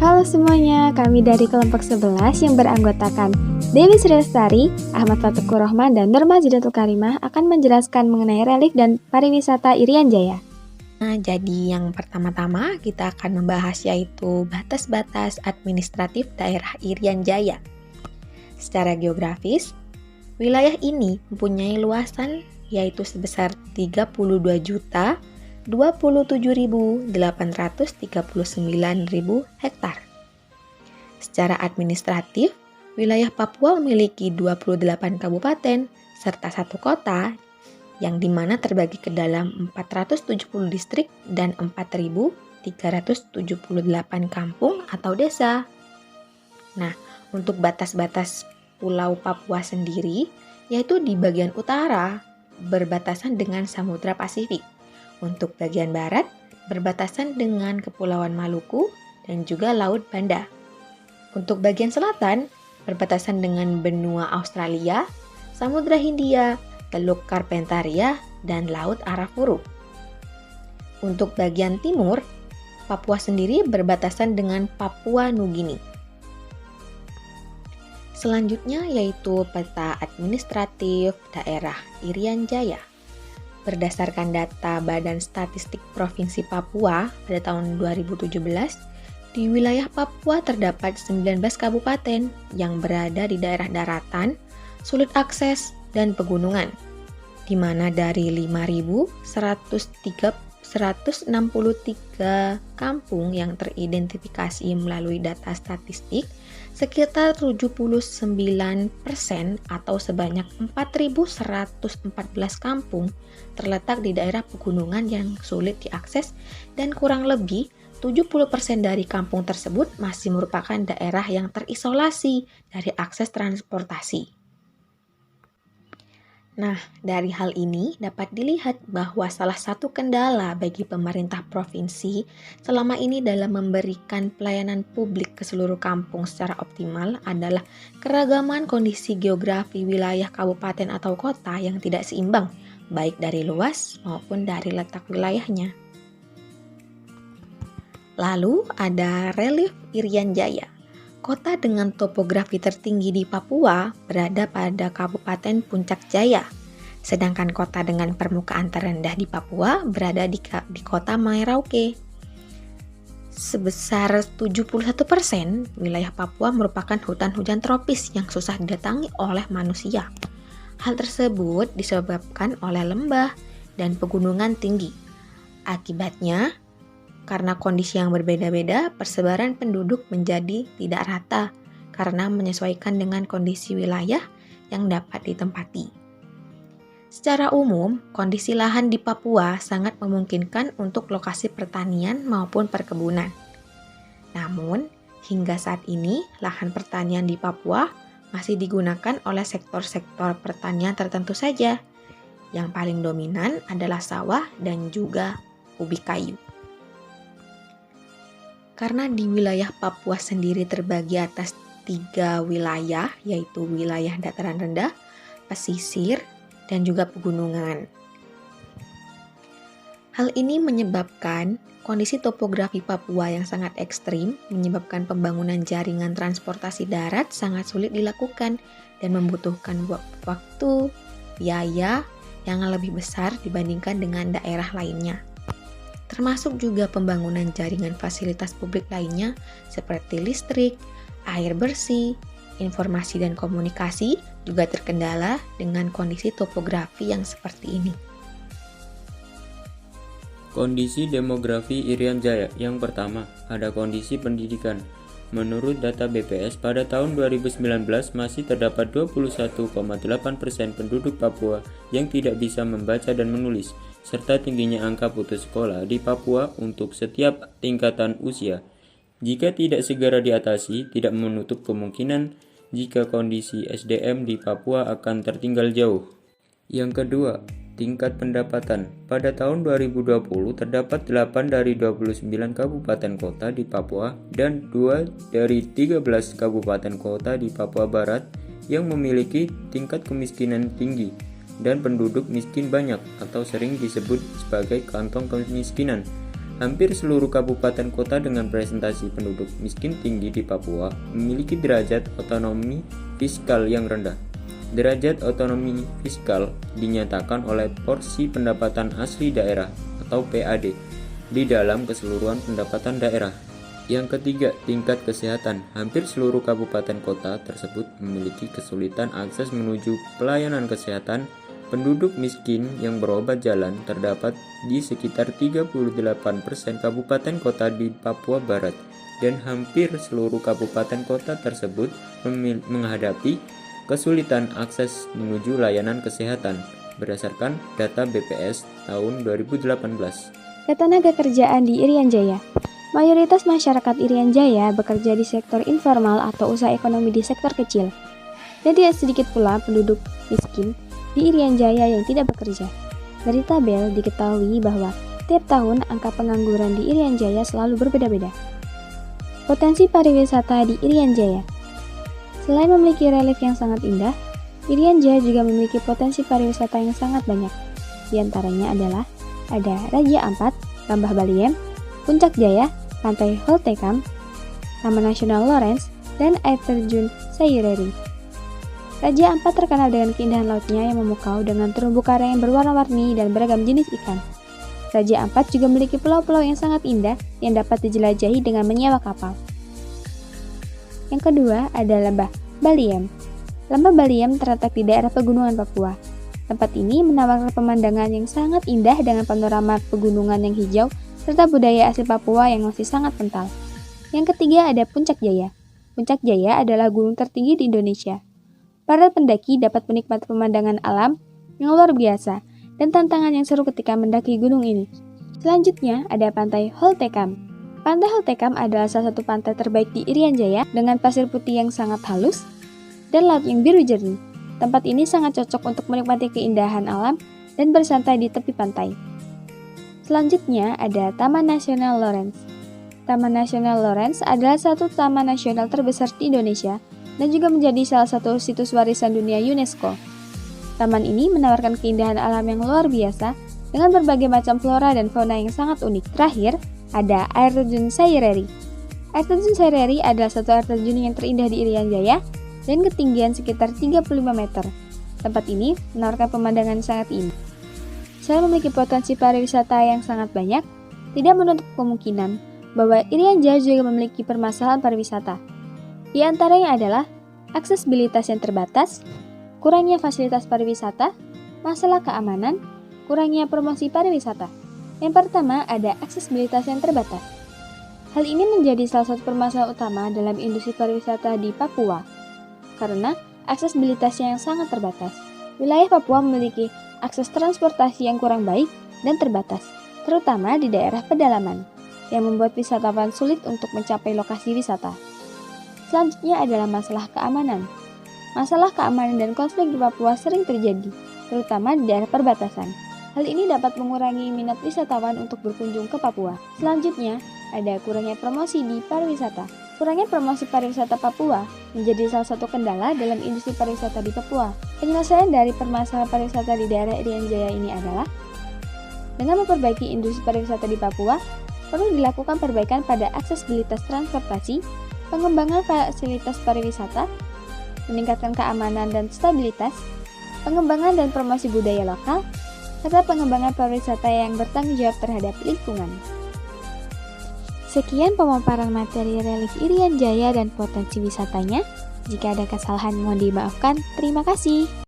Halo semuanya, kami dari kelompok 11 yang beranggotakan Dewi Sri Lestari, Ahmad Fatukur Rohman, dan Nurma Zidatul Karimah akan menjelaskan mengenai relik dan pariwisata Irian Jaya. Nah, jadi yang pertama-tama kita akan membahas yaitu batas-batas administratif daerah Irian Jaya. Secara geografis, wilayah ini mempunyai luasan yaitu sebesar 32.027.839.000 hektar. Secara administratif, wilayah Papua memiliki 28 kabupaten serta 1 kota yang dimana terbagi ke dalam 470 distrik dan 4.378 kampung atau desa. Nah, untuk batas-batas Pulau Papua sendiri, yaitu di bagian utara berbatasan dengan Samudra Pasifik. Untuk bagian barat berbatasan dengan Kepulauan Maluku dan juga Laut Banda. Untuk bagian selatan berbatasan dengan benua Australia, Samudra Hindia, Teluk Carpentaria, dan Laut Arafuru. Untuk bagian timur, Papua sendiri berbatasan dengan Papua Nugini. Selanjutnya yaitu peta administratif daerah Irian Jaya. Berdasarkan data Badan Statistik Provinsi Papua pada tahun 2017, di wilayah Papua terdapat 19 kabupaten yang berada di daerah daratan, sulit akses, dan pegunungan, di mana dari 5.163 kampung yang teridentifikasi melalui data statistik, sekitar 79% atau sebanyak 4.114 kampung terletak di daerah pegunungan yang sulit diakses dan kurang lebih 70% dari kampung tersebut masih merupakan daerah yang terisolasi dari akses transportasi. Nah, dari hal ini dapat dilihat bahwa salah satu kendala bagi pemerintah provinsi selama ini dalam memberikan pelayanan publik ke seluruh kampung secara optimal adalah keragaman kondisi geografi wilayah kabupaten atau kota yang tidak seimbang, baik dari luas maupun dari letak wilayahnya. Lalu ada relief Irian Jaya. Kota dengan topografi tertinggi di Papua berada pada Kabupaten Puncak Jaya, sedangkan kota dengan permukaan terendah di Papua berada di kota Merauke. Sebesar 71% wilayah Papua merupakan hutan hujan tropis yang susah didatangi oleh manusia. Hal tersebut disebabkan oleh lembah dan pegunungan tinggi. Akibatnya, karena kondisi yang berbeda-beda, persebaran penduduk menjadi tidak rata karena menyesuaikan dengan kondisi wilayah yang dapat ditempati. Secara umum, kondisi lahan di Papua sangat memungkinkan untuk lokasi pertanian maupun perkebunan. Namun, hingga saat ini, lahan pertanian di Papua masih digunakan oleh sektor-sektor pertanian tertentu saja. Yang paling dominan adalah sawah dan juga ubi kayu. Karena di wilayah Papua sendiri terbagi atas 3 wilayah, yaitu wilayah dataran rendah, pesisir, dan juga pegunungan. Hal ini menyebabkan kondisi topografi Papua yang sangat ekstrim, menyebabkan pembangunan jaringan transportasi darat sangat sulit dilakukan dan membutuhkan waktu, biaya yang lebih besar dibandingkan dengan daerah lainnya. Termasuk juga pembangunan jaringan fasilitas publik lainnya seperti listrik, air bersih, informasi dan komunikasi juga terkendala dengan kondisi topografi yang seperti ini. Kondisi demografi Irian Jaya. Yang pertama, ada kondisi pendidikan. Menurut data BPS, pada tahun 2019 masih terdapat 21,8% penduduk Papua yang tidak bisa membaca dan menulis, serta tingginya angka putus sekolah di Papua untuk setiap tingkatan usia. Jika tidak segera diatasi, tidak menutup kemungkinan jika kondisi SDM di Papua akan tertinggal jauh. Yang kedua, tingkat pendapatan. Pada tahun 2020 terdapat 8 dari 29 kabupaten kota di Papua dan 2 dari 13 kabupaten kota di Papua Barat yang memiliki tingkat kemiskinan tinggi dan penduduk miskin banyak atau sering disebut sebagai kantong kemiskinan. Hampir seluruh kabupaten kota dengan presentasi penduduk miskin tinggi di Papua memiliki derajat otonomi fiskal yang rendah. Derajat otonomi fiskal dinyatakan oleh porsi pendapatan asli daerah atau PAD di dalam keseluruhan pendapatan daerah. Yang ketiga, tingkat kesehatan. Hampir seluruh kabupaten kota tersebut memiliki kesulitan akses menuju pelayanan kesehatan. Penduduk miskin yang berobat jalan terdapat di sekitar 38% kabupaten kota di Papua Barat, dan hampir seluruh kabupaten kota tersebut menghadapi kesulitan akses menuju layanan kesehatan berdasarkan data BPS tahun 2018. Ketenaga kerjaan di Irian Jaya. Mayoritas masyarakat Irian Jaya bekerja di sektor informal atau usaha ekonomi di sektor kecil. Dan tidak sedikit pula penduduk miskin di Irian Jaya yang tidak bekerja. Dari tabel diketahui bahwa tiap tahun angka pengangguran di Irian Jaya selalu berbeda-beda. Potensi pariwisata di Irian Jaya. Selain memiliki relief yang sangat indah, Irian Jaya juga memiliki potensi pariwisata yang sangat banyak. Di antaranya adalah ada Raja Ampat, Lembah Baliem, Puncak Jaya, Pantai Holtekam, Taman Nasional Lawrence, dan air terjun Sayureri. Raja Ampat terkenal dengan keindahan lautnya yang memukau dengan terumbu karang yang berwarna-warni dan beragam jenis ikan. Raja Ampat juga memiliki pulau-pulau yang sangat indah yang dapat dijelajahi dengan menyewa kapal. Yang kedua ada Lembah Baliem. Lembah Baliem terletak di daerah pegunungan Papua. Tempat ini menawarkan pemandangan yang sangat indah dengan panorama pegunungan yang hijau serta budaya asli Papua yang masih sangat kental. Yang ketiga ada Puncak Jaya. Puncak Jaya adalah gunung tertinggi di Indonesia. Para pendaki dapat menikmati pemandangan alam yang luar biasa dan tantangan yang seru ketika mendaki gunung ini. Selanjutnya ada Pantai Holtekam. Pantai Holtekam adalah salah satu pantai terbaik di Irian Jaya dengan pasir putih yang sangat halus dan laut yang biru jernih. Tempat ini sangat cocok untuk menikmati keindahan alam dan bersantai di tepi pantai. Selanjutnya ada Taman Nasional Lawrence. Taman Nasional Lawrence adalah satu taman nasional terbesar di Indonesia dan juga menjadi salah satu situs warisan dunia UNESCO. Taman ini menawarkan keindahan alam yang luar biasa dengan berbagai macam flora dan fauna yang sangat unik. Terakhir, ada air terjun Sayureri. Air terjun Sayureri adalah satu air terjun yang terindah di Irian Jaya dan ketinggian sekitar 35 meter. Tempat ini menawarkan pemandangan sangat indah. Selain memiliki potensi pariwisata yang sangat banyak, tidak menutup kemungkinan bahwa Irian Jaya juga memiliki permasalahan pariwisata. Di antaranya adalah aksesibilitas yang terbatas, kurangnya fasilitas pariwisata, masalah keamanan, kurangnya promosi pariwisata. Yang pertama ada aksesibilitas yang terbatas. Hal ini menjadi salah satu permasalahan utama dalam industri pariwisata di Papua, karena aksesibilitasnya yang sangat terbatas. Wilayah Papua memiliki akses transportasi yang kurang baik dan terbatas, terutama di daerah pedalaman, yang membuat wisatawan sulit untuk mencapai lokasi wisata. Selanjutnya adalah masalah keamanan. Masalah keamanan dan konflik di Papua sering terjadi, terutama di daerah perbatasan. Hal ini dapat mengurangi minat wisatawan untuk berkunjung ke Papua. Selanjutnya, ada kurangnya promosi di pariwisata. Kurangnya promosi pariwisata Papua menjadi salah satu kendala dalam industri pariwisata di Papua. Penyelesaian dari permasalahan pariwisata di daerah Irian Jaya ini adalah dengan memperbaiki industri pariwisata di Papua, perlu dilakukan perbaikan pada aksesibilitas transportasi, pengembangan fasilitas pariwisata, meningkatkan keamanan dan stabilitas, pengembangan dan promosi budaya lokal, serta pengembangan pariwisata yang bertanggung jawab terhadap lingkungan. Sekian pemaparan materi relief Irian Jaya dan potensi wisatanya. Jika ada kesalahan mohon dimaafkan. Terima kasih.